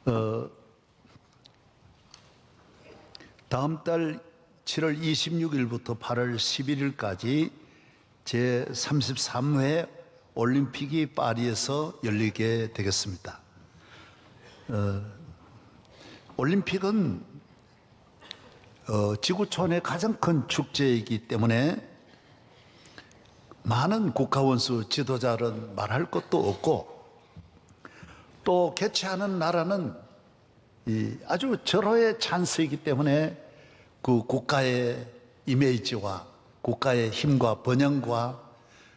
어, 다음 달 7월 26일부터 8월 11일까지 제33회 올림픽이 파리에서 열리게 되겠습니다. 올림픽은 지구촌의 가장 큰 축제이기 때문에 많은 국가원수 지도자는 말할 것도 없고, 또 개최하는 나라는 아주 절호의 찬스이기 때문에 그 국가의 이미지와 국가의 힘과 번영과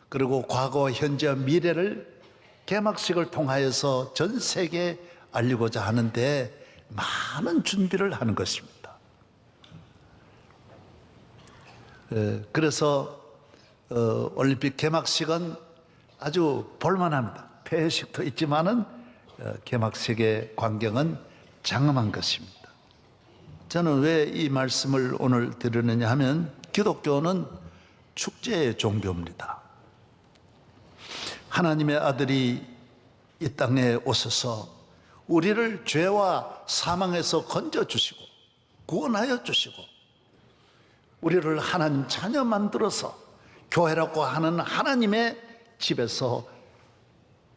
그리고 과거, 현재, 미래를 개막식을 통하여서 전 세계에 알리고자 하는데 많은 준비를 하는 것입니다. 그래서 올림픽 개막식은 아주 볼만합니다. 폐회식도 있지만은 개막식의 광경은 장엄한 것입니다. 저는 왜 이 말씀을 오늘 드리느냐 하면, 기독교는 축제의 종교입니다. 하나님의 아들이 이 땅에 오셔서 우리를 죄와 사망에서 건져주시고 구원하여 주시고 우리를 하나님 자녀 만들어서 교회라고 하는 하나님의 집에서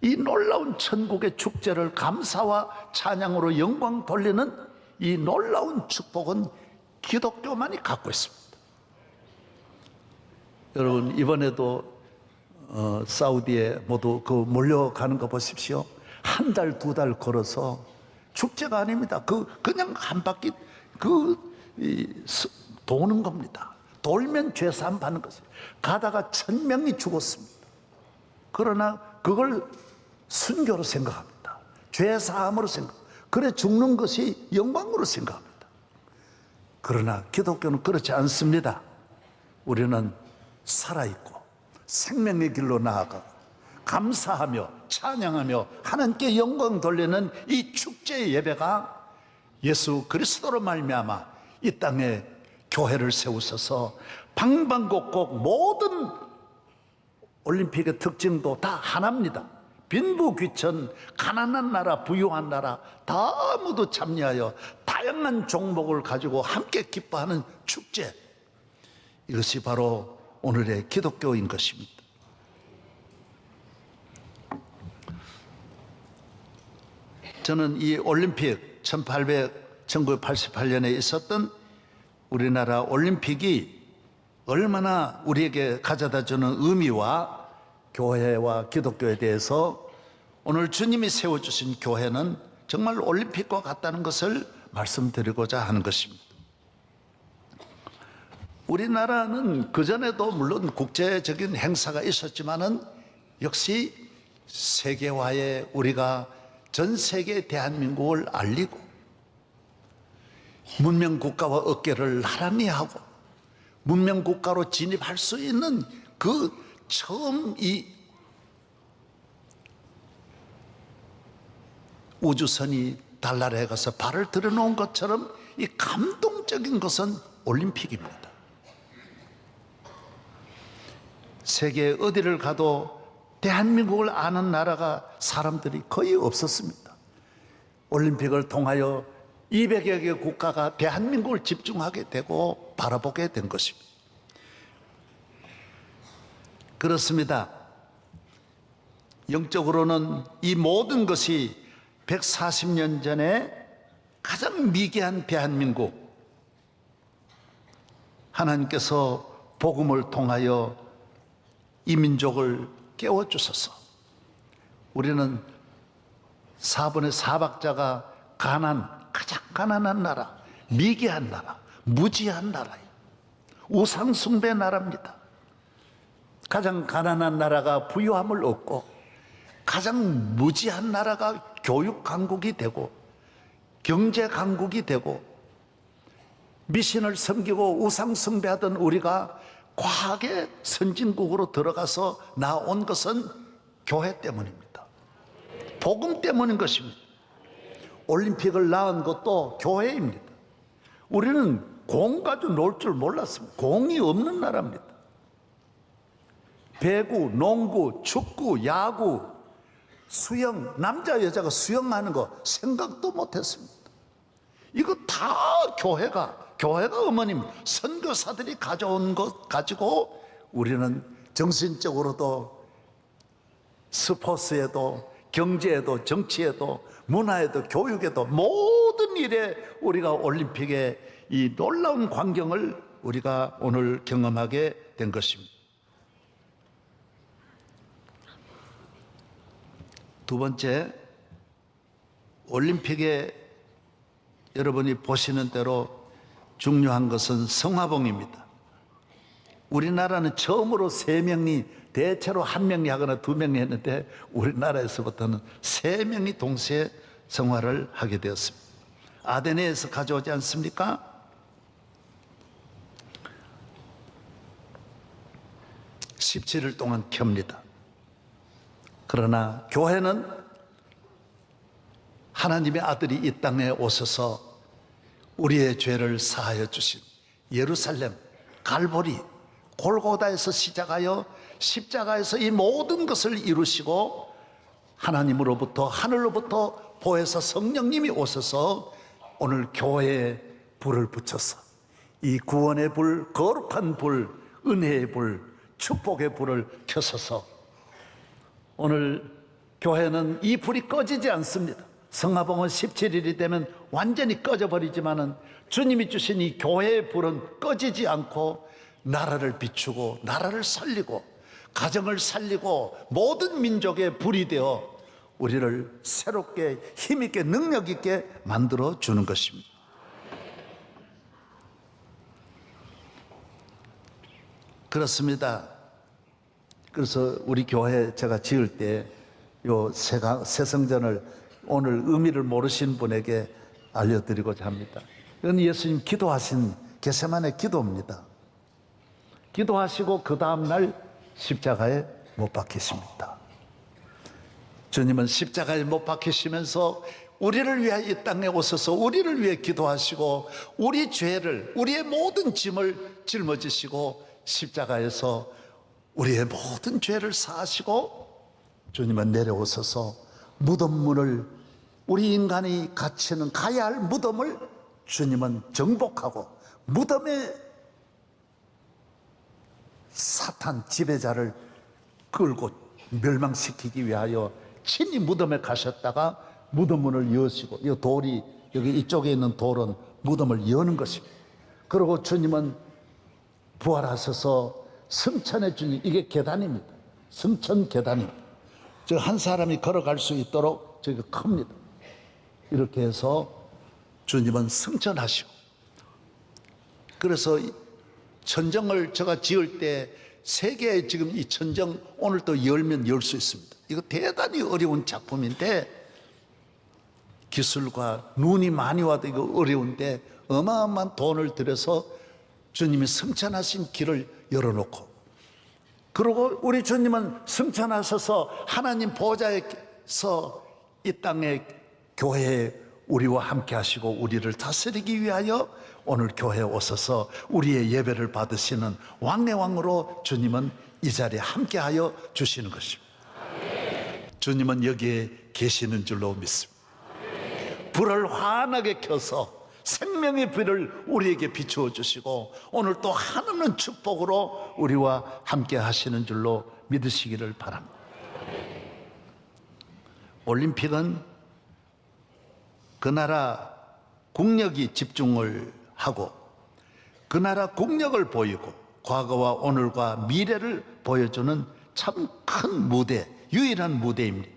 이 놀라운 천국의 축제를 감사와 찬양으로 영광 돌리는 이 놀라운 축복은 기독교만이 갖고 있습니다. 여러분, 이번에도 사우디에 모두 몰려가는 거 보십시오. 한 달, 두 달 걸어서, 축제가 아닙니다. 그냥 한 바퀴 도는 겁니다. 돌면 죄사함 받는 것이에요. 가다가 1000명이 죽었습니다. 그러나 그걸 순교로 생각합니다. 죄사함으로 생각합니다. 그래 죽는 것이 영광으로 생각합니다. 그러나 기독교는 그렇지 않습니다. 우리는 살아있고 생명의 길로 나아가고 감사하며 찬양하며 하나님께 영광 돌리는 이 축제의 예배가 예수 그리스도로 말미암아 이 땅에 교회를 세우셔서 방방곡곡 모든 올림픽의 특징도 다 하나입니다. 빈부귀천, 가난한 나라, 부유한 나라 다 모두 참여하여 다양한 종목을 가지고 함께 기뻐하는 축제, 이것이 바로 오늘의 기독교인 것입니다. 저는 이 올림픽 1988년에 있었던 우리나라 올림픽이 얼마나 우리에게 가져다주는 의미와 교회와 기독교에 대해서 오늘 주님이 세워주신 교회는 정말 올림픽과 같다는 것을 말씀드리고자 하는 것입니다. 우리나라는 그전에도 물론 국제적인 행사가 있었지만은 역시 세계화에 우리가 전 세계 대한민국을 알리고 문명국가와 어깨를 나란히 하고 문명국가로 진입할 수 있는 처음 이 우주선이 달나라에 가서 발을 들여놓은 것처럼 이 감동적인 것은 올림픽입니다. 세계 어디를 가도 대한민국을 아는 나라가 사람들이 거의 없었습니다. 올림픽을 통하여 200여 개 국가가 대한민국을 집중하게 되고 바라보게 된 것입니다. 그렇습니다. 영적으로는 이 모든 것이 140년 전에 가장 미개한 대한민국, 하나님께서 복음을 통하여 이 민족을 깨워주셔서 우리는 4분의 4박자가 가장 가난한 나라, 미개한 나라, 무지한 나라예요. 우상숭배 나라입니다. 가장 가난한 나라가 부유함을 얻고 가장 무지한 나라가 교육 강국이 되고 경제 강국이 되고 미신을 섬기고 우상 숭배하던 우리가 과학의 선진국으로 들어가서 나온 것은 교회 때문입니다. 복음 때문인 것입니다. 올림픽을 낳은 것도 교회입니다. 우리는 공 가지고 놀 줄 몰랐습니다. 공이 없는 나라입니다. 배구, 농구, 축구, 야구 수영, 남자 여자가 수영하는 거 생각도 못했습니다. 이거 다 교회가 어머님 선교사들이 가져온 것 가지고 우리는 정신적으로도 스포츠에도 경제에도 정치에도 문화에도 교육에도 모든 일에 우리가 올림픽의 이 놀라운 광경을 우리가 오늘 경험하게 된 것입니다. 두 번째, 올림픽에 여러분이 보시는 대로 중요한 것은 성화봉입니다. 우리나라는 처음으로 3명이 대체로 1명이 하거나 2명이 했는데 우리나라에서부터는 3명이 동시에 성화를 하게 되었습니다. 아테네에서 가져오지 않습니까? 17일 동안 켭니다. 그러나 교회는 하나님의 아들이 이 땅에 오셔서 우리의 죄를 사하여 주신 예루살렘, 갈보리, 골고다에서 시작하여 십자가에서 이 모든 것을 이루시고 하나님으로부터 하늘로부터 보혜사 성령님이 오셔서 오늘 교회에 불을 붙여서 이 구원의 불, 거룩한 불, 은혜의 불, 축복의 불을 켜셔서 오늘 교회는 이 불이 꺼지지 않습니다. 성화봉은 17일이 되면 완전히 꺼져버리지만은 주님이 주신 이 교회의 불은 꺼지지 않고 나라를 비추고 나라를 살리고 가정을 살리고 모든 민족의 불이 되어 우리를 새롭게 힘있게 능력있게 만들어 주는 것입니다. 그렇습니다. 그래서 우리 교회 제가 지을 때 요 새성전을 오늘 의미를 모르신 분에게 알려드리고자 합니다. 이건 예수님 기도하신 겟세마네 기도입니다. 기도하시고 그 다음날 십자가에 못 박히십니다. 주님은 십자가에 못 박히시면서 우리를 위하여 이 땅에 오셔서 우리를 위해 기도하시고 우리 죄를, 우리의 모든 짐을 짊어지시고 십자가에서 우리의 모든 죄를 사하시고 주님은 내려오셔서 무덤문을, 우리 인간이 갇히는 가야 할 무덤을 주님은 정복하고 무덤에 사탄 지배자를 끌고 멸망시키기 위하여 친히 무덤에 가셨다가 무덤문을 여시고, 이 돌이 여기 이쪽에 있는 돌은 무덤을 여는 것입니다. 그리고 주님은 부활하셔서 승천해 주니, 이게 계단입니다. 승천 계단입니다. 저 한 사람이 걸어갈 수 있도록 저기가 큽니다. 이렇게 해서 주님은 승천하시고, 그래서 천정을 제가 지을 때 세계에 지금 이 천정 오늘 또 열면 열 수 있습니다. 이거 대단히 어려운 작품인데 기술과 눈이 많이 와도 이거 어려운데 어마어마한 돈을 들여서 주님이 승천하신 길을 열어놓고, 그리고 우리 주님은 승천하셔서 하나님 보좌에서 이 땅에 교회에 우리와 함께 하시고 우리를 다스리기 위하여 오늘 교회에 오셔서 우리의 예배를 받으시는 왕래왕으로 주님은 이 자리에 함께하여 주시는 것입니다. 주님은 여기에 계시는 줄로 믿습니다. 불을 환하게 켜서 생명의 불을 우리에게 비추어 주시고 오늘 또 하나는 축복으로 우리와 함께 하시는 줄로 믿으시기를 바랍니다. 올림픽은 그 나라 국력이 집중을 하고 그 나라 국력을 보이고 과거와 오늘과 미래를 보여주는 참 큰 무대, 유일한 무대입니다.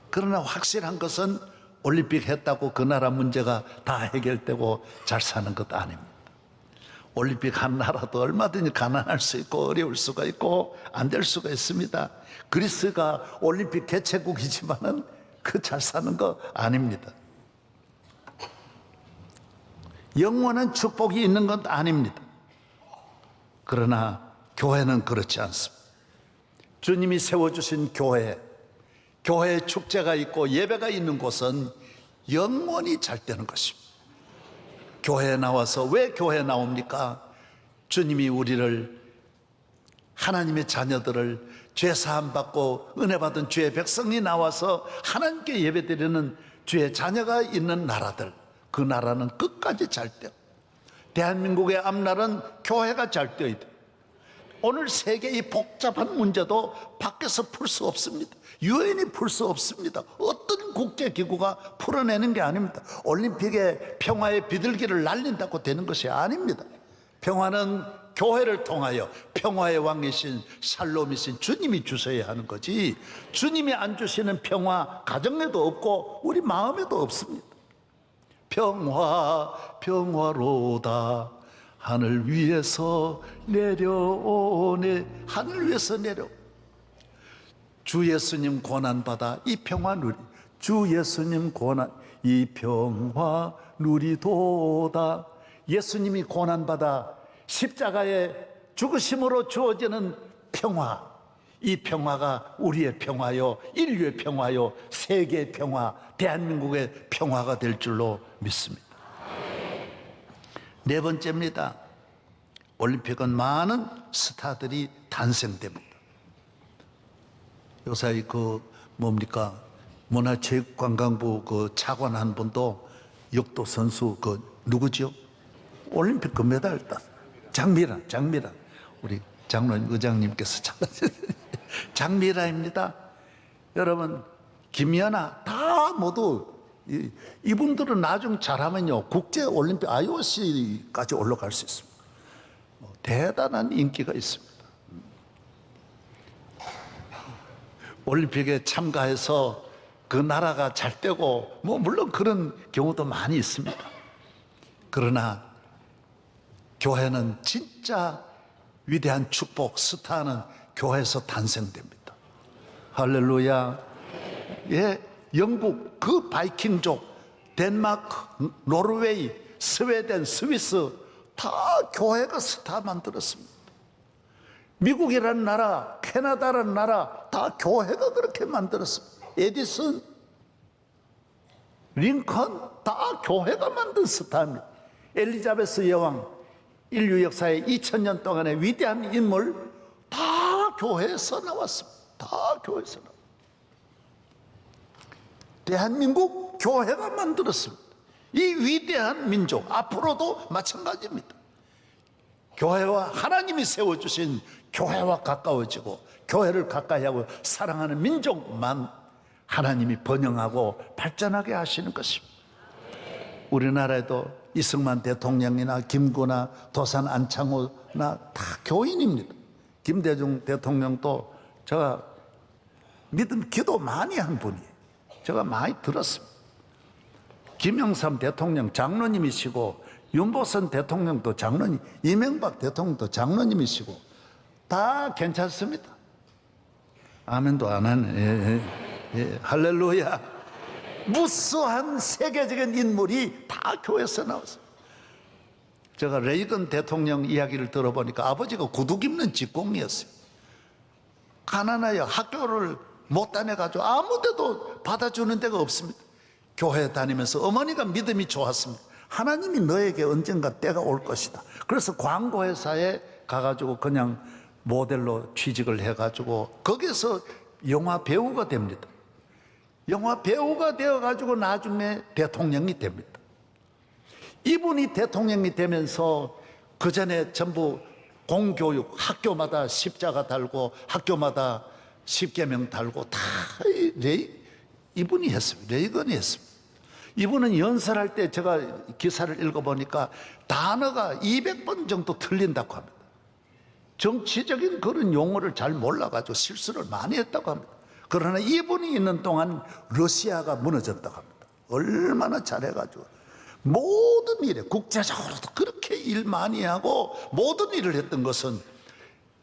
그러나 확실한 것은 올림픽 했다고 그 나라 문제가 다 해결되고 잘 사는 것 아닙니다. 올림픽 한 나라도 얼마든지 가난할 수 있고 어려울 수가 있고 안 될 수가 있습니다. 그리스가 올림픽 개최국이지만은 그 잘 사는 거 아닙니다. 영원한 축복이 있는 건 아닙니다. 그러나 교회는 그렇지 않습니다. 주님이 세워주신 교회에 축제가 있고 예배가 있는 곳은 영원히 잘 되는 것입니다. 교회에 나와서 왜 교회에 나옵니까? 주님이 우리를 하나님의 자녀들을 죄 사함 받고 은혜 받은 주의 백성이 나와서 하나님께 예배드리는 주의 자녀가 있는 나라들, 그 나라는 끝까지 잘 돼요. 대한민국의 앞날은 교회가 잘 되어야 돼요. 오늘 세계의 복잡한 문제도 밖에서 풀 수 없습니다. 유엔이 풀 수 없습니다. 어떤 국제기구가 풀어내는 게 아닙니다. 올림픽에 평화의 비둘기를 날린다고 되는 것이 아닙니다. 평화는 교회를 통하여 평화의 왕이신 샬롬이신 주님이 주셔야 하는 거지, 주님이 안 주시는 평화 가정에도 없고 우리 마음에도 없습니다. 평화 평화로다 하늘 위에서 내려오네. 하늘 위에서 내려. 주 예수님 고난받아 이 평화 누리. 주 예수님 고난 이 평화 누리도다. 예수님이 고난받아 십자가의 죽으심으로 주어지는 평화, 이 평화가 우리의 평화요, 인류의 평화요, 세계의 평화, 대한민국의 평화가 될 줄로 믿습니다. 네 번째입니다. 올림픽은 많은 스타들이 탄생됩니다. 요새 문화체육관광부 차관 한 분도 역도 선수 누구죠? 올림픽 금메달 땄어요. 장미라 우리 장로님 의장님께서 잘하셨어요. 장미라입니다. 여러분, 김연아 다 모두 이분들은 나중 잘하면요 국제올림픽 IOC까지 올라갈 수 있습니다. 대단한 인기가 있습니다. 올림픽에 참가해서 그 나라가 잘 되고 물론 그런 경우도 많이 있습니다. 그러나 교회는 진짜 위대한 축복, 스타는 교회에서 탄생됩니다. 할렐루야. 예, 영국 그 바이킹족, 덴마크, 노르웨이, 스웨덴, 스위스 다 교회가 스타 만들었습니다. 미국이라는 나라, 캐나다라는 나라 다 교회가 그렇게 만들었습니다. 에디슨, 링컨 다 교회가 만든 스타입니다. 엘리자베스 여왕, 인류 역사의 2000년 동안의 위대한 인물 다 교회에서 나왔습니다. 다 교회에서 나왔습니다. 대한민국 교회가 만들었습니다. 이 위대한 민족 앞으로도 마찬가지입니다. 교회와 하나님이 세워주신 교회와 가까워지고 교회를 가까이 하고 사랑하는 민족만 하나님이 번영하고 발전하게 하시는 것입니다. 우리나라에도 이승만 대통령이나 김구나 도산 안창호나 다 교인입니다. 김대중 대통령도 제가 믿음 기도 많이 한 분이에요. 제가 많이 들었습니다. 김영삼 대통령 장로님이시고 윤보선 대통령도 장로님, 이명박 대통령도 장로님이시고 다 괜찮습니다. 아멘도 안 하네. 예, 할렐루야. 무수한 세계적인 인물이 다 교회에서 나왔어요. 제가 레이건 대통령 이야기를 들어보니까 아버지가 구두 입는 직공이었어요. 가난하여 학교를 못 다녀가지고 아무 데도 받아주는 데가 없습니다. 교회 다니면서 어머니가 믿음이 좋았습니다. 하나님이 너에게 언젠가 때가 올 것이다. 그래서 광고회사에 가가지고 그냥 모델로 취직을 해가지고 거기서 영화 배우가 됩니다. 영화 배우가 되어가지고 나중에 대통령이 됩니다. 이분이 대통령이 되면서 그 전에 전부 공교육, 학교마다 십자가 달고 학교마다 십계명 달고 다 이분이 했습니다. 레이건이 했습니다. 이분은 연설할 때 제가 기사를 읽어보니까 단어가 200번 정도 틀린다고 합니다. 정치적인 그런 용어를 잘 몰라가지고 실수를 많이 했다고 합니다. 그러나 이분이 있는 동안 러시아가 무너졌다고 합니다. 얼마나 잘해가지고 모든 일에 국제적으로도 그렇게 일 많이 하고 모든 일을 했던 것은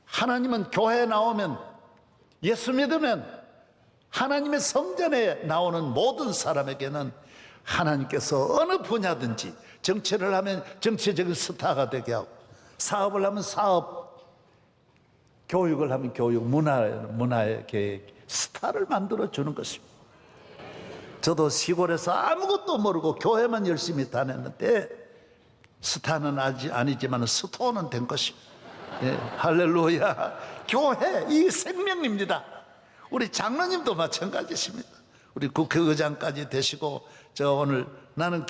하나님은 교회에 나오면 예수 믿으면 하나님의 성전에 나오는 모든 사람에게는 하나님께서 어느 분야든지 정치를 하면 정치적인 스타가 되게 하고 사업을 하면 사업, 교육을 하면 교육, 문화의 스타를 만들어주는 것입니다. 저도 시골에서 아무것도 모르고 교회만 열심히 다녔는데 스타는 아니지만 스토는 된 것입니다. 예, 할렐루야. 교회 이 생명입니다. 우리 장로님도 마찬가지십니다. 우리 국회의장까지 되시고 저 오늘 나는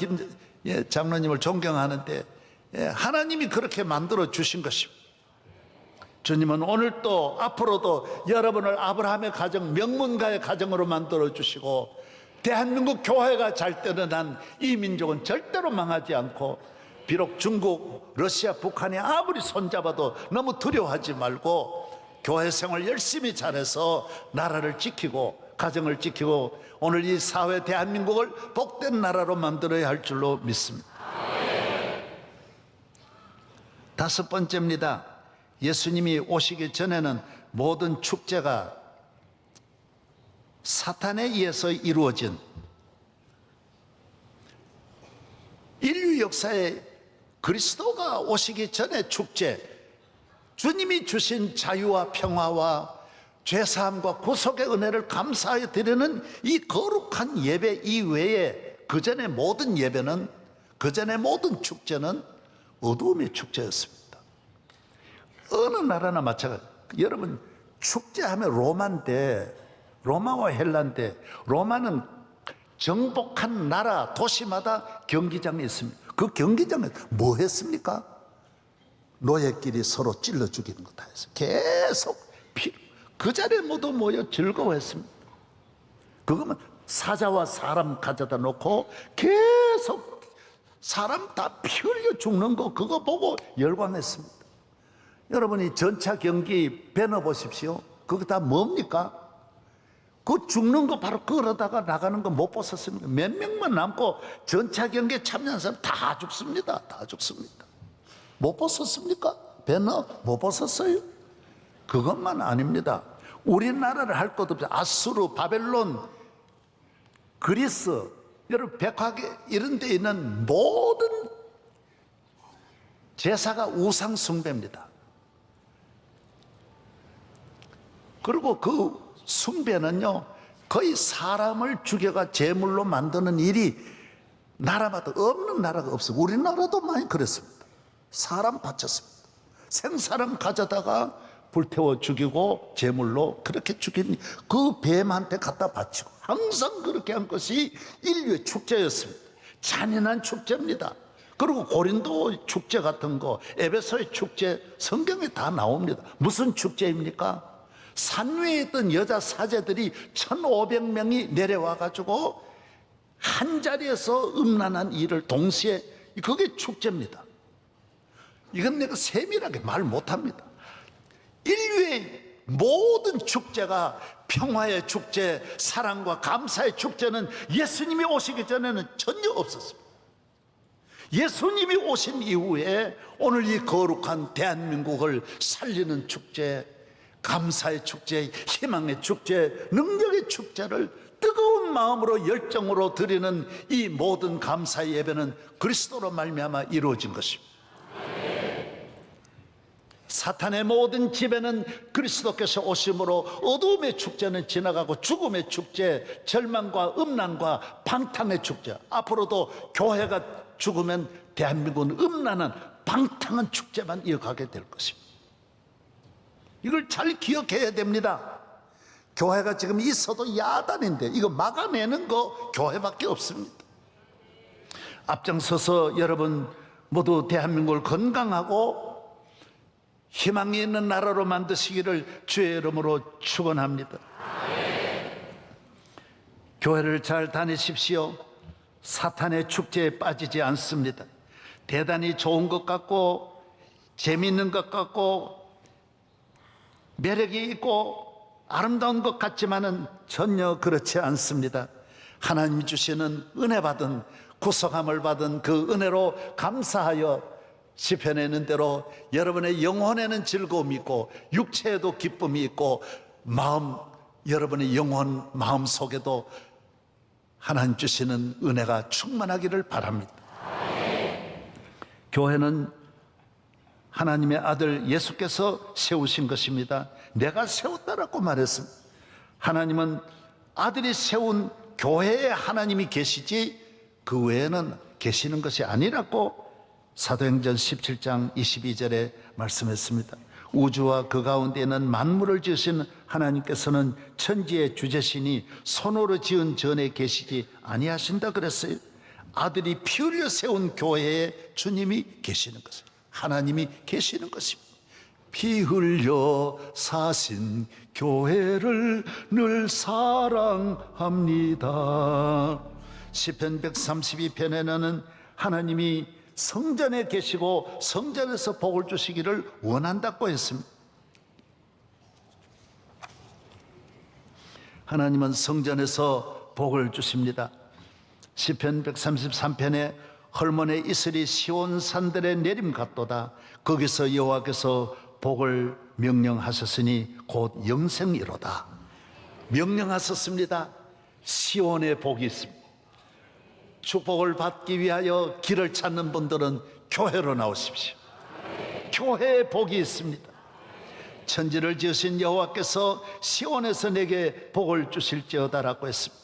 장로님을 존경하는데 하나님이 그렇게 만들어 주신 것입니다. 주님은 오늘 또 앞으로도 여러분을 아브라함의 가정, 명문가의 가정으로 만들어 주시고 대한민국 교회가 잘 되는 한 이 민족은 절대로 망하지 않고, 비록 중국, 러시아, 북한이 아무리 손잡아도 너무 두려워하지 말고 교회 생활 열심히 잘해서 나라를 지키고 가정을 지키고 오늘 이 사회 대한민국을 복된 나라로 만들어야 할 줄로 믿습니다. 다섯 번째입니다. 예수님이 오시기 전에는 모든 축제가 사탄에 의해서 이루어진, 인류 역사에 그리스도가 오시기 전에 축제, 주님이 주신 자유와 평화와 죄사함과 구속의 은혜를 감사하여 드리는 이 거룩한 예배 이외에 그전의 모든 예배는, 그전의 모든 축제는 어두움의 축제였습니다. 어느 나라나 마찬가지. 여러분, 축제하면 로마인데, 로마와 헬라인데, 로마는 정복한 나라 도시마다 경기장이 있습니다. 그 경기장에 뭐 했습니까? 노예끼리 서로 찔러 죽이는 거 다 했어요. 계속 그 자리에 모두 모여 즐거워했습니다. 그거면 사자와 사람 가져다 놓고 계속 사람 다 피 흘려 죽는 거, 그거 보고 열광했습니다. 여러분이 전차 경기 배너 보십시오. 그거 다 뭡니까? 그 죽는 거 바로 끌어다가 나가는 거 못 보셨습니까? 몇 명만 남고 전차 경기에 참여한 사람 다 죽습니다. 다 죽습니다. 못 보셨습니까? 배너 못 보셨어요? 그것만 아닙니다. 우리나라를 할 것 없이 아수르, 바벨론, 그리스, 여러분 백화계 이런 데 있는 모든 제사가 우상 숭배입니다. 그리고 그 숭배는요, 거의 사람을 죽여가 제물로 만드는 일이 나라마다 없는 나라가 없어요. 우리나라도 많이 그랬습니다. 사람 바쳤습니다. 생사람 가져다가 불태워 죽이고 제물로 그렇게 죽인 그 뱀한테 갖다 바치고 항상 그렇게 한 것이 인류의 축제였습니다. 잔인한 축제입니다. 그리고 고린도 축제 같은 거, 에베소의 축제, 성경에 다 나옵니다. 무슨 축제입니까? 산 위에 있던 여자 사제들이 1500명이 내려와 가지고 한 자리에서 음란한 일을 동시에, 그게 축제입니다. 이건 내가 세밀하게 말 못합니다. 인류의 모든 축제가 평화의 축제, 사랑과 감사의 축제는 예수님이 오시기 전에는 전혀 없었습니다. 예수님이 오신 이후에 오늘 이 거룩한 대한민국을 살리는 축제, 감사의 축제, 희망의 축제, 능력의 축제를 뜨거운 마음으로 열정으로 드리는 이 모든 감사의 예배는 그리스도로 말미암아 이루어진 것입니다. 사탄의 모든 지배는 그리스도께서 오심으로 어두움의 축제는 지나가고 죽음의 축제, 절망과 음란과 방탕의 축제, 앞으로도 교회가 죽으면 대한민국은 음란한 방탕한 축제만 이어가게 될 것입니다. 이걸 잘 기억해야 됩니다. 교회가 지금 있어도 야단인데 이거 막아내는 거 교회밖에 없습니다. 앞장서서 여러분 모두 대한민국을 건강하고 희망이 있는 나라로 만드시기를 주의 이름으로 축원합니다. 교회를 잘 다니십시오. 사탄의 축제에 빠지지 않습니다. 대단히 좋은 것 같고 재미있는 것 같고 매력이 있고 아름다운 것 같지만은 전혀 그렇지 않습니다. 하나님이 주시는 은혜 받은, 구속함을 받은 그 은혜로 감사하여 시편에 있는 대로 여러분의 영혼에는 즐거움이 있고 육체에도 기쁨이 있고 여러분의 영혼 마음 속에도 하나님 주시는 은혜가 충만하기를 바랍니다. 교회는 하나님의 아들 예수께서 세우신 것입니다. 내가 세웠다라고 말했습니다. 하나님은 아들이 세운 교회에 하나님이 계시지 그 외에는 계시는 것이 아니라고 사도행전 17장 22절에 말씀했습니다. 우주와 그 가운데 있는 만물을 지으신 하나님께서는 천지의 주제신이 손으로 지은 전에 계시지 아니하신다 그랬어요. 아들이 피 흘려 세운 교회에 주님이 계시는 것을, 하나님이 계시는 것입니다. 피 흘려 사신 교회를 늘 사랑합니다. 시편 132편에는 하나님이 성전에 계시고 성전에서 복을 주시기를 원한다고 했습니다. 하나님은 성전에서 복을 주십니다. 시편 133편에 헐몬의 이슬이 시온 산들의 내림 같도다. 거기서 여호와께서 복을 명령하셨으니 곧 영생이로다. 명령하셨습니다. 시온의 복이 있습니다. 축복을 받기 위하여 길을 찾는 분들은 교회로 나오십시오. 교회에 복이 있습니다. 천지를 지으신 여호와께서 시온에서 내게 복을 주실지어다라고 했습니다.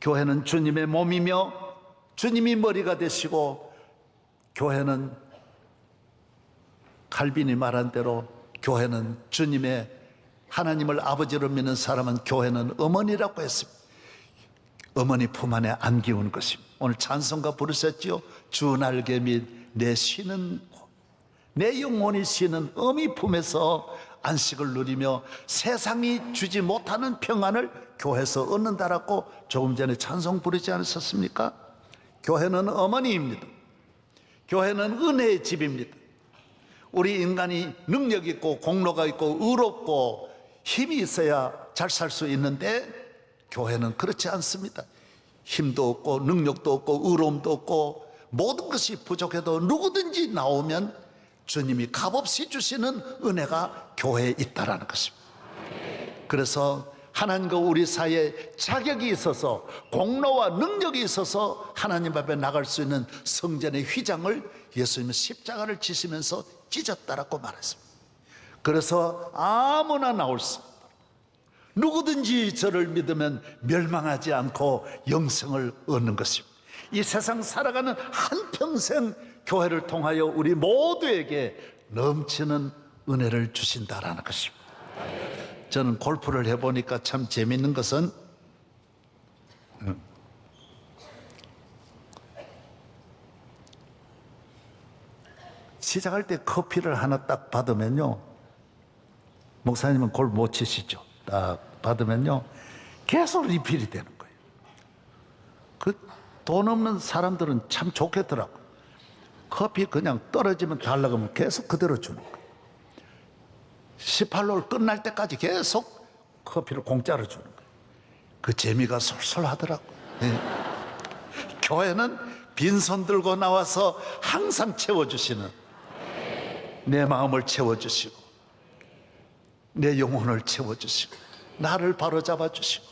교회는 주님의 몸이며 주님이 머리가 되시고, 교회는 칼빈이 말한 대로 교회는 주님의, 하나님을 아버지로 믿는 사람은 교회는 어머니라고 했습니다. 어머니 품 안에 안기우는 것입니다. 오늘 찬송가 부르셨지요? 주 날개 및 내 쉬는 곳, 내 영혼이 쉬는 어미 품에서 안식을 누리며 세상이 주지 못하는 평안을 교회에서 얻는다라고 조금 전에 찬송 부르지 않으셨습니까? 교회는 어머니입니다. 교회는 은혜의 집입니다. 우리 인간이 능력 있고 공로가 있고 의롭고 힘이 있어야 잘 살 수 있는데, 교회는 그렇지 않습니다. 힘도 없고 능력도 없고 의로움도 없고 모든 것이 부족해도 누구든지 나오면 주님이 값없이 주시는 은혜가 교회에 있다라는 것입니다. 그래서 하나님과 우리 사이에 자격이 있어서, 공로와 능력이 있어서 하나님 앞에 나갈 수 있는 성전의 휘장을 예수님은 십자가를 지시면서 찢었다라고 말했습니다. 그래서 아무나 나올 수 있다. 누구든지 저를 믿으면 멸망하지 않고 영생을 얻는 것입니다. 이 세상 살아가는 한평생 교회를 통하여 우리 모두에게 넘치는 은혜를 주신다라는 것입니다. 저는 골프를 해보니까 참 재미있는 것은, 시작할 때 커피를 하나 딱 받으면요, 목사님은 골프 못 치시죠? 딱 받으면요 계속 리필이 되는 거예요. 그 돈 없는 사람들은 참 좋겠더라고. 커피 그냥 떨어지면 달라고 하면 계속 그대로 주는 거예요. 18홀 끝날 때까지 계속 커피를 공짜로 주는 거예요. 그 재미가 솔솔하더라고. 네. 교회는 빈손 들고 나와서 항상 채워주시는, 내 마음을 채워주시고 내 영혼을 채워주시고 나를 바로잡아 주시고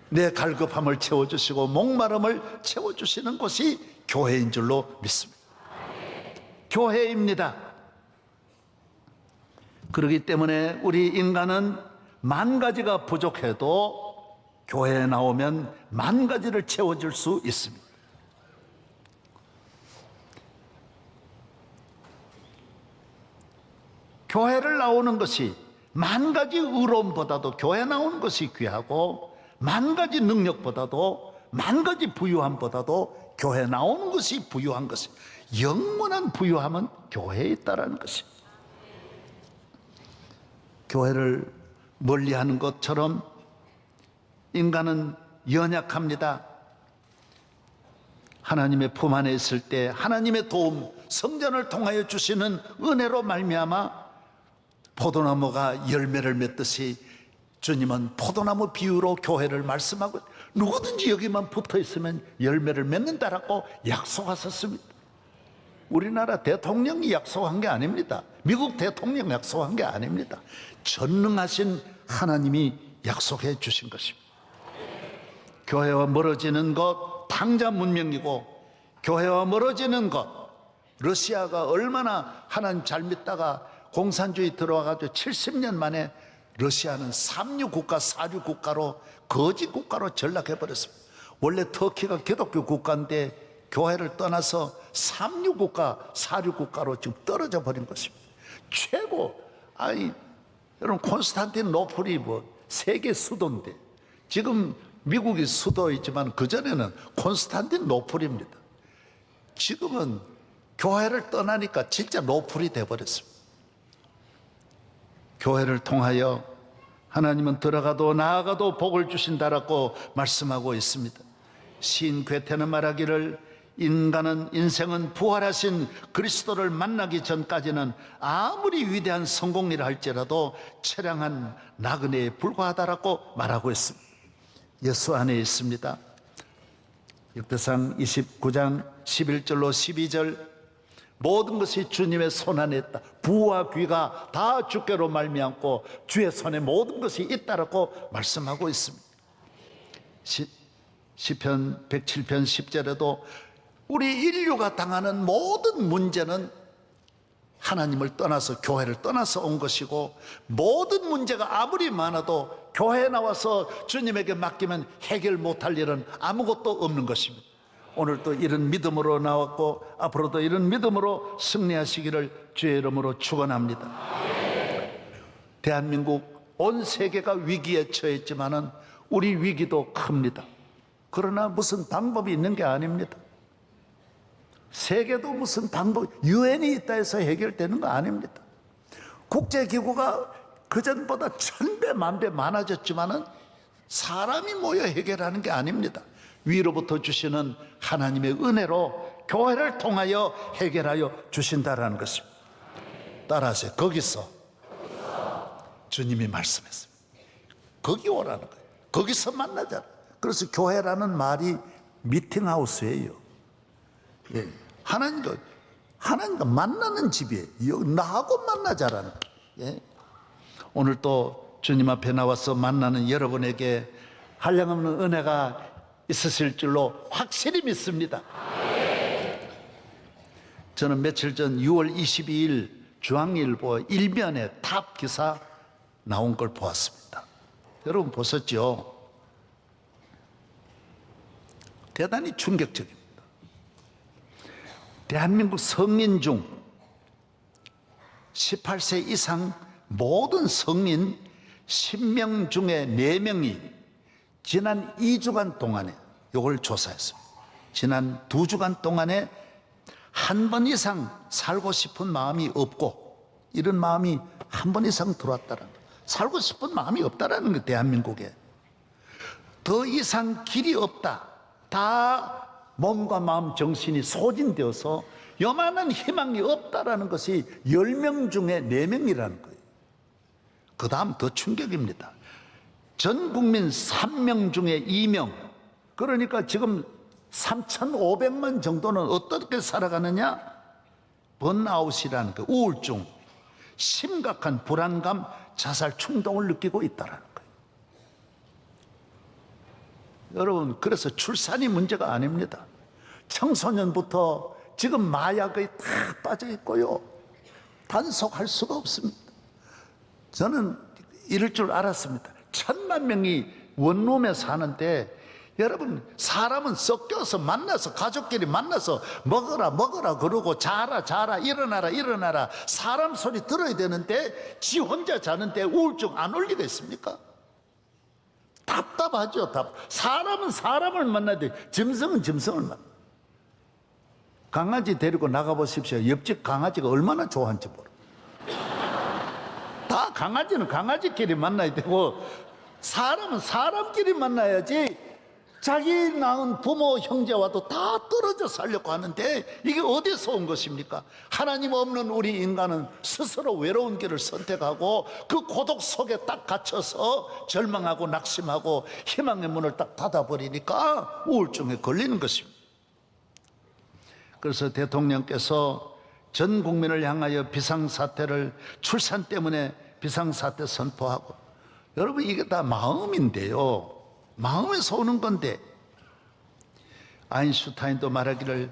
내 갈급함을 채워주시고 목마름을 채워주시는 곳이 교회인 줄로 믿습니다. 교회입니다. 그렇기 때문에 우리 인간은 만 가지가 부족해도 교회에 나오면 만 가지를 채워줄 수 있습니다. 교회를 나오는 것이, 만 가지 의로움보다도 교회 나오는 것이 귀하고, 만 가지 능력보다도, 만 가지 부유함보다도 교회 나오는 것이 부유한 것이, 영원한 부유함은 교회에 있다라는 것입니다. 교회를 멀리하는 것처럼 인간은 연약합니다. 하나님의 품 안에 있을 때 하나님의 도움, 성전을 통하여 주시는 은혜로 말미암아 포도나무가 열매를 맺듯이 주님은 포도나무 비유로 교회를 말씀하고, 누구든지 여기만 붙어 있으면 열매를 맺는다라고 약속하셨습니다. 우리나라 대통령이 약속한 게 아닙니다. 미국 대통령 약속한 게 아닙니다. 전능하신 하나님이 약속해 주신 것입니다. 교회와 멀어지는 것 당자 문명이고, 교회와 멀어지는 것, 러시아가 얼마나 하나님 잘 믿다가 공산주의 들어와가지고 70년 만에 러시아는 삼류 국가, 사류 국가로, 거지 국가로 전락해버렸습니다. 원래 터키가 기독교 국가인데 교회를 떠나서 삼류 국가, 사류 국가로 지금 떨어져 버린 것입니다. 최고. 아니, 여러분, 콘스탄티노플이 뭐 세계 수도인데, 지금 미국이 수도이지만 그전에는 콘스탄티노플입니다. 지금은 교회를 떠나니까 진짜 노플이 되어버렸습니다. 교회를 통하여 하나님은 들어가도 나아가도 복을 주신다라고 말씀하고 있습니다. 시인 괴테는 말하기를 인생은 부활하신 그리스도를 만나기 전까지는 아무리 위대한 성공이라 할지라도 처량한 나그네에 불과하다라고 말하고 있습니다. 예수 안에 있습니다. 역대상 29장 11절로 12절, 모든 것이 주님의 손 안에 있다. 부와 귀가 다 주께로 말미암고 주의 손에 모든 것이 있다라고 말씀하고 있습니다. 시편 107편 10절에도 우리 인류가 당하는 모든 문제는 하나님을 떠나서, 교회를 떠나서 온 것이고, 모든 문제가 아무리 많아도 교회에 나와서 주님에게 맡기면 해결 못할 일은 아무것도 없는 것입니다. 오늘도 이런 믿음으로 나왔고 앞으로도 이런 믿음으로 승리하시기를 주의 이름으로 축원합니다. 대한민국 온 세계가 위기에 처했지만은 우리 위기도 큽니다. 그러나 무슨 방법이 있는 게 아닙니다. 세계도 무슨 방법, 유엔이 있다 해서 해결되는 거 아닙니다. 국제기구가 그전보다 1000배 만배 많아졌지만은 사람이 모여 해결하는 게 아닙니다. 위로부터 주시는 하나님의 은혜로 교회를 통하여 해결하여 주신다라는 것입니다. 따라하세요. 거기서 주님이 말씀했습니다. 거기 오라는 거예요. 거기서 만나자. 그래서 교회라는 말이 미팅하우스예요. 예. 하나님과 만나는 집이에요. 나하고 만나자라는 거예요. 예. 오늘 또 주님 앞에 나와서 만나는 여러분에게 한량없는 은혜가 있으실 줄로 확실히 믿습니다. 저는 며칠 전 6월 22일 중앙일보 일면에 탑 기사 나온 걸 보았습니다. 여러분 보셨죠? 대단히 충격적입니다. 대한민국 성인 중 18세 이상 모든 성인 10명 중에 4명이 지난 2주간 동안에, 이걸 조사했습니다. 지난 2주간 동안에 한 번 이상 살고 싶은 마음이 없고, 이런 마음이 한 번 이상 들어왔다는 거예요. 살고 싶은 마음이 없다라는 거예요. 대한민국에 더 이상 길이 없다. 다 몸과 마음 정신이 소진되어서 요만한 희망이 없다라는 것이 10명 중에 4명이라는 거예요. 그 다음 더 충격입니다. 전 국민 3명 중에 2명, 그러니까 지금 3,500만 정도는 어떻게 살아가느냐? 번아웃이라는 그 우울증, 심각한 불안감, 자살 충동을 느끼고 있다는 거예요. 여러분, 그래서 출산이 문제가 아닙니다. 청소년부터 지금 마약에 다 빠져 있고요, 단속할 수가 없습니다. 저는 이럴 줄 알았습니다. 1000만 명이 원룸에 사는데, 여러분, 사람은 섞여서 만나서, 가족끼리 만나서 먹어라 그러고 자라 일어나라 사람 소리 들어야 되는데 지 혼자 자는데 우울증 안 올 리가 있습니까? 답답하죠. 사람은 사람을 만나야 돼. 짐승은 짐승을 만나. 강아지 데리고 나가보십시오. 옆집 강아지가 얼마나 좋아하는지 모르. 다 강아지는 강아지끼리 만나야 되고, 사람은 사람끼리 만나야지. 자기 낳은 부모 형제와도 다 떨어져 살려고 하는데 이게 어디서 온 것입니까? 하나님 없는 우리 인간은 스스로 외로운 길을 선택하고 그 고독 속에 딱 갇혀서 절망하고 낙심하고 희망의 문을 딱 닫아버리니까 우울증에 걸리는 것입니다. 그래서 대통령께서 전 국민을 향하여 비상사태를, 출산 때문에 비상사태 선포하고, 여러분 이게 다 마음인데요, 마음에서 오는 건데, 아인슈타인도 말하기를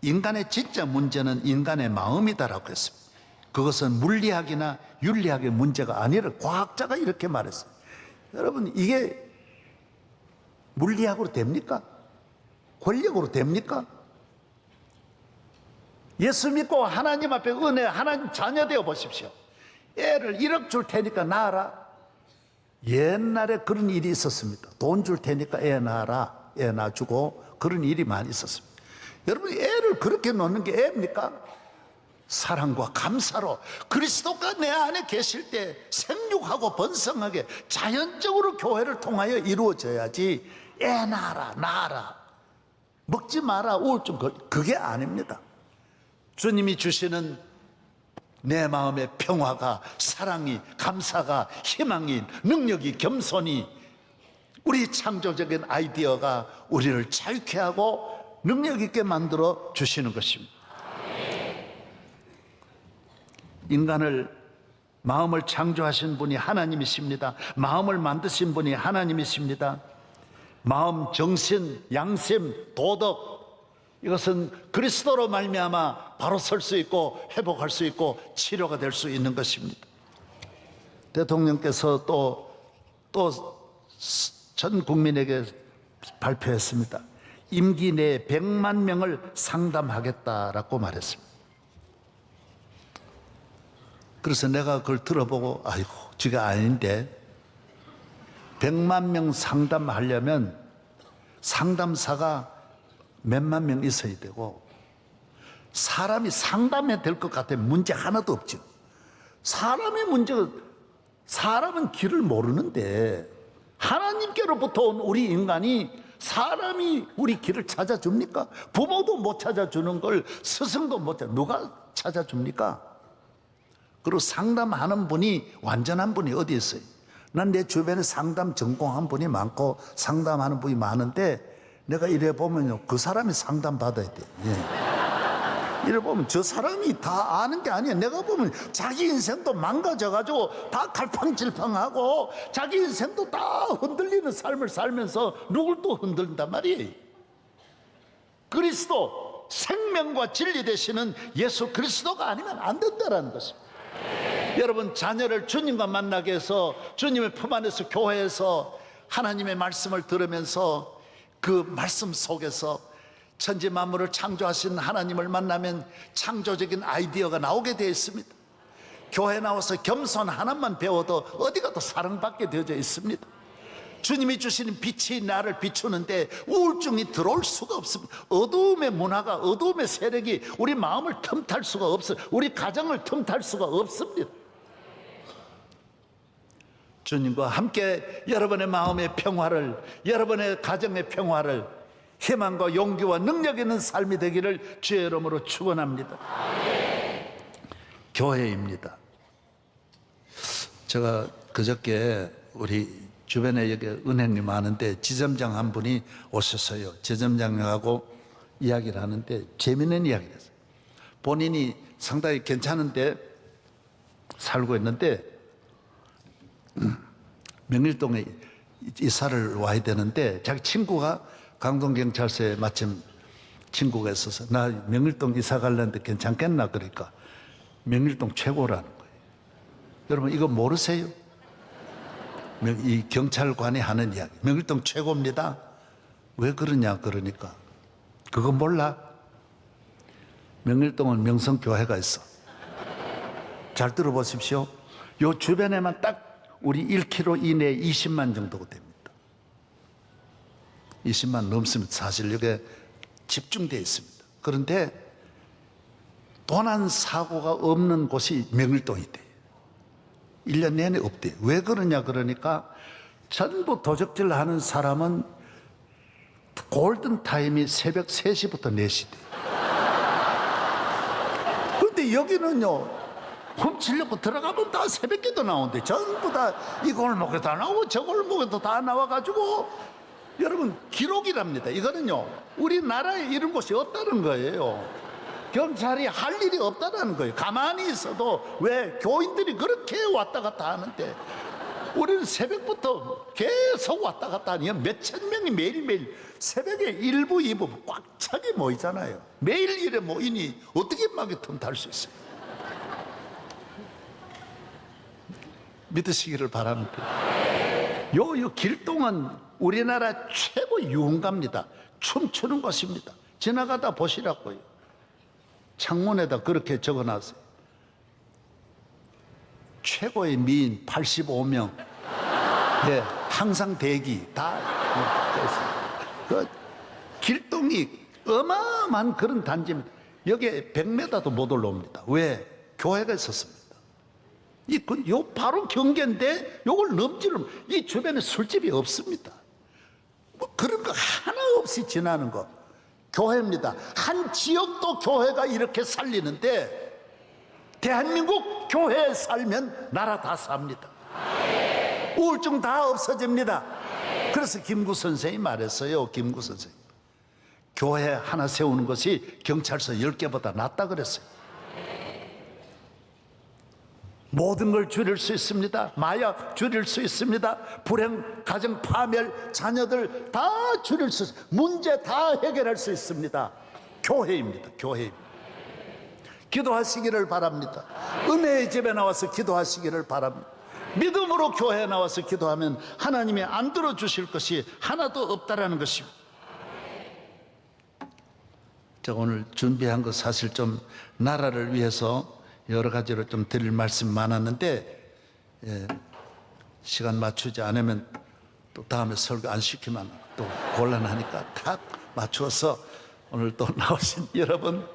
인간의 진짜 문제는 인간의 마음이다라고 했습니다. 그것은 물리학이나 윤리학의 문제가 아니라 과학자가 이렇게 말했어요. 여러분, 이게 물리학으로 됩니까? 권력으로 됩니까? 예수 믿고 하나님 앞에 은혜, 하나님 자녀 되어 보십시오. 애를 1억 줄 테니까 낳아라. 옛날에 그런 일이 있었습니다. 돈 줄 테니까 애 낳아라. 애 낳아주고 그런 일이 많이 있었습니다. 여러분, 애를 그렇게 놓는 게 애입니까? 사랑과 감사로 그리스도가 내 안에 계실 때 생육하고 번성하게 자연적으로 교회를 통하여 이루어져야지. 애 낳아라, 먹지 마라, 우울증, 그게 아닙니다. 주님이 주시는 내 마음의 평화가, 사랑이, 감사가, 희망이, 능력이, 겸손이, 우리 창조적인 아이디어가 우리를 자유케 하고 능력 있게 만들어 주시는 것입니다. 인간을, 마음을 창조하신 분이 하나님이십니다. 마음을 만드신 분이 하나님이십니다. 마음, 정신, 양심, 도덕, 이것은 그리스도로 말미암아 바로 설 수 있고 회복할 수 있고 치료가 될 수 있는 것입니다. 대통령께서 또 전 국민에게 발표했습니다. 임기 내에 100만 명을 상담하겠다라고 말했습니다. 그래서 내가 그걸 들어보고 아이고, 지가 아닌데 100만 명 상담하려면 상담사가 몇만 명 있어야 되고, 사람이 상담해야 될 것 같으면 문제 하나도 없죠. 사람의 문제가, 사람은 길을 모르는데 하나님께로부터 온 우리 인간이, 사람이 우리 길을 찾아줍니까? 부모도 못 찾아주는 걸 스승도 못 찾아, 누가 찾아줍니까? 그리고 상담하는 분이 완전한 분이 어디 있어요? 난 내 주변에 상담 전공한 분이 많고 상담하는 분이 많은데, 내가 이래 보면요, 그 사람이 상담 받아야 돼. 이래 보면 저 사람이 다 아는 게 아니야. 내가 보면 자기 인생도 망가져가지고 다 갈팡질팡하고 자기 인생도 다 흔들리는 삶을 살면서 누굴 또 흔들린단 말이에요. 그리스도, 생명과 진리 되시는 예수 그리스도가 아니면 안 된다는 것입니다. 여러분, 자녀를 주님과 만나게 해서 주님의 품 안에서, 교회에서 하나님의 말씀을 들으면서 그 말씀 속에서 천지 만물을 창조하신 하나님을 만나면 창조적인 아이디어가 나오게 되어 있습니다. 교회 나와서 겸손 하나만 배워도 어디 가도 사랑받게 되어져 있습니다. 주님이 주시는 빛이 나를 비추는데 우울증이 들어올 수가 없습니다. 어두움의 문화가, 어두움의 세력이 우리 마음을 틈탈 수가 없어요. 우리 가정을 틈탈 수가 없습니다. 주님과 함께 여러분의 마음의 평화를, 여러분의 가정의 평화를, 희망과 용기와 능력 있는 삶이 되기를 주의 이름으로 축원합니다. 교회입니다. 제가 그저께 우리 주변에 여기 은행이 많은데 지점장 한 분이 오셨어요. 지점장하고 이야기를 하는데 재미있는 이야기를 했어요. 본인이 상당히 괜찮은데 살고 있는데 명일동에 이사를 와야 되는데 자기 친구가 강동경찰서에 마침 친구가 있어서 나 명일동 이사 가려는데 괜찮겠나 그러니까 명일동 최고라는 거예요. 여러분 이거 모르세요? 이 경찰관이 하는 이야기, 명일동 최고입니다. 왜 그러냐 그러니까 그거 몰라? 명일동은 명성교회가 있어. 잘 들어보십시오. 요 주변에만 딱 우리 1km 이내에 20만 정도가 됩니다. 20만 넘습니다. 사실 여기에 집중되어 있습니다. 그런데 도난 사고가 없는 곳이 명일동이 돼요. 1년 내내 없대요. 왜 그러냐 그러니까 전부 도적질 하는 사람은 골든타임이 새벽 3시부터 4시 돼요. 그런데 여기는요, 훔치려고 들어가면 다 새벽에도 나오는데 전부 다 이 골목에 다 나오고 저 골목에도 다 나와가지고 여러분 기록이랍니다. 이거는요 우리나라에 이런 곳이 없다는 거예요. 경찰이 할 일이 없다는 거예요. 가만히 있어도 왜 교인들이 그렇게 왔다 갔다 하는데 우리는 새벽부터 계속 왔다 갔다 하니 몇천 명이 매일매일 새벽에 1부, 2부 꽉 차게 모이잖아요. 매일 이래 모이니 어떻게 막이 틈탈 수 있어요? 믿으시기를 바랍니다. 요 길동은 우리나라 최고 유흥가입니다. 춤추는 곳입니다. 지나가다 보시라고요. 창문에다 그렇게 적어놨어요. 최고의 미인 85명. 예, 항상 대기 다 그 길동이 어마어마한 그런 단지입니다. 여기에 100m도 못 올라옵니다. 왜? 교회가 있었습니다. 요 바로 경계인데 요걸 넘지는, 이 주변에 술집이 없습니다. 뭐 그런 거 하나 없이 지나는 거 교회입니다. 한 지역도 교회가 이렇게 살리는데, 대한민국 교회에 살면 나라 다 삽니다. 우울증 다 없어집니다. 그래서 김구 선생이 말했어요. 김구 선생, 교회 하나 세우는 것이 경찰서 10개보다 낫다 그랬어요. 모든 걸 줄일 수 있습니다. 마약 줄일 수 있습니다. 불행, 가정 파멸, 자녀들 다 줄일 수 있습니다. 문제 다 해결할 수 있습니다. 교회입니다. 교회입니다. 기도하시기를 바랍니다. 은혜의 집에 나와서 기도하시기를 바랍니다. 믿음으로 교회에 나와서 기도하면 하나님이 안 들어주실 것이 하나도 없다라는 것입니다. 제가 오늘 준비한 거 사실 좀 나라를 위해서 여러 가지로 좀 드릴 말씀 많았는데, 시간 맞추지 않으면 또 다음에 설교 안 시키면 또 곤란하니까 딱 맞추어서 오늘 또 나오신 여러분,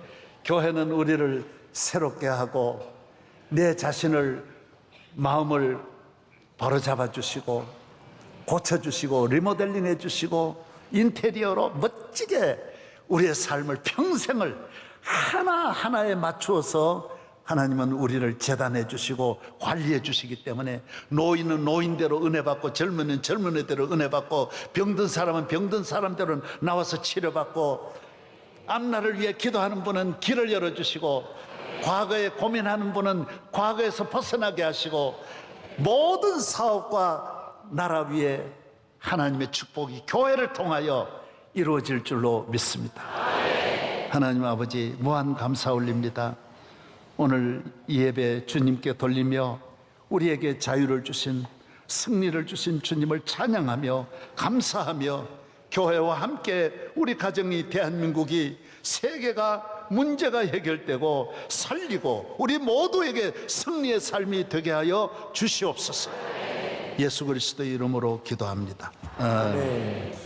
교회는 우리를 새롭게 하고 내 자신을, 마음을 바로잡아 주시고 고쳐주시고 리모델링 해주시고 인테리어로 멋지게 우리의 삶을, 평생을 하나하나에 맞추어서 하나님은 우리를 재단해 주시고 관리해 주시기 때문에, 노인은 노인대로 은혜 받고, 젊은이는 젊은이대로 은혜 받고, 병든 사람은 병든 사람대로 나와서 치료받고, 앞날을 위해 기도하는 분은 길을 열어주시고, 과거에 고민하는 분은 과거에서 벗어나게 하시고, 모든 사업과 나라 위에 하나님의 축복이 교회를 통하여 이루어질 줄로 믿습니다. 하나님 아버지, 무한 감사 올립니다. 오늘 이 예배 주님께 돌리며 우리에게 자유를 주신, 승리를 주신 주님을 찬양하며 감사하며, 교회와 함께 우리 가정이, 대한민국이, 세계가 문제가 해결되고 살리고 우리 모두에게 승리의 삶이 되게 하여 주시옵소서. 예수 그리스도의 이름으로 기도합니다. 아멘.